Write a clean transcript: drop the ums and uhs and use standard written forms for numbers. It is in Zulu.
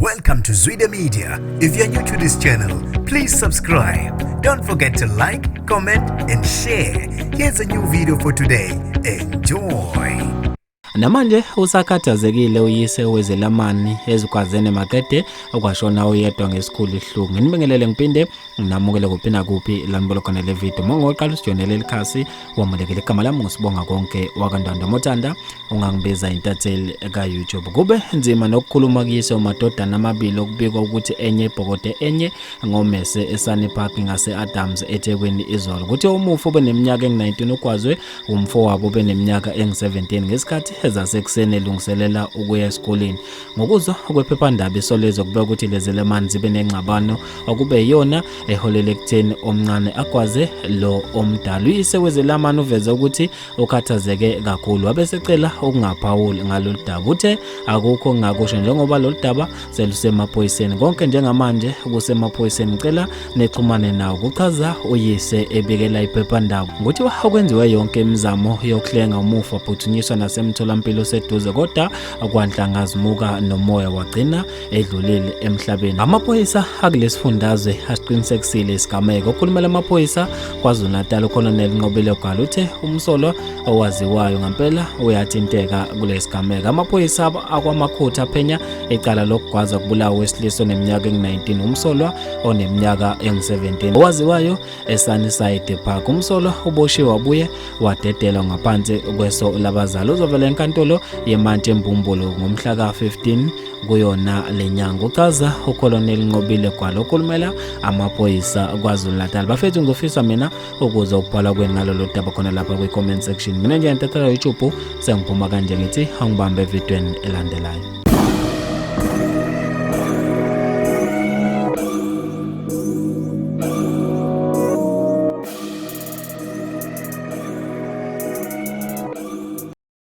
Welcome to Zwida Media. If you're new to this channel, please subscribe. Don't forget to like, comment, and share. Here's a new video for today. Enjoy. Namanje usakhathazekile uyise Owesilisa ezikwazene makede okwashona oyedwa ngesikhulu ihluku. Ngibingelele ngiphinde namukele kuphina kuphi lanibolo khona le video. Mongoqala usijonele likhasi wamulekele igama lami ngosibonga konke wakandanda Mothanda ungangibiza intatheli ka YouTube. Kube nzima nokukhuluma kuyise umadodana amabili okubikwa ukuthi enye ibhokote enye ngomese eSunny Park ngase Adams eThekwini izolo. Kuthi umufu beneminyaka engu19 ukwazwe umfowabo beneminyaka engu17 ngesikhathi ezasekuseni elungiselela ukuya esikoleni. Ngokuzwa kwephephandaba isolezo kubeka ukuthi lezelemani zibe nengxabano okube yiyona eholele ekutheni omncane akwaze lo omdala. Uyise wezelamani uveze ukuthi ukhathazeke kakhulu wabesecela ukungaphawuli ngalolu daba. Uthe akukho ngakusho njengoba lolu daba selusemaphoyiseni. Konke njengamanje kusemaphoyiseni ngicela nexhumane nawo. Kuchaza uyise ebikela iphephandaba ukuthi wakwenziwe yonke imizamo yokuhlenga umufa phuthunyiswa nasemtholampilo seduze kodwa akwanhlangazimuka nomoya wagcina edlulile emhlabeni. Amaphoyisa akulesifundazwe asiqinisekisile isigameko. Okhulumela amaphoyisa KwaZulu-Natal uColonel Nqobile Gwala uthe umsolwa owaziwayo ngempela uyathinteka kulesigameko. Amaphoyisa akwaMakhutha aphenya icala lokugwaza kubulawa Owesilisa oneminyaka engu19 umsolwa oneminyaka engu17 owaziwayo eSunnyside Park. Umsolwa uboshiwe wabuye wadedelwa ngaphansi kweso labazali. Uzovela enkantolo yeManti eMbumbulu ngomhla ka15 kuyona lenyanga. Uchaza uColonel Nqobile Gwala okhulumela amaphoyisa KwaZulu-Natal. Bafethu ngofisa mina ukuze ukubhala kweni ngalolu daba khona lapha kwi-comment section. Mina nje entathala YouTube sengiphuma kanje ngithi angibambe evidweni elandelayo.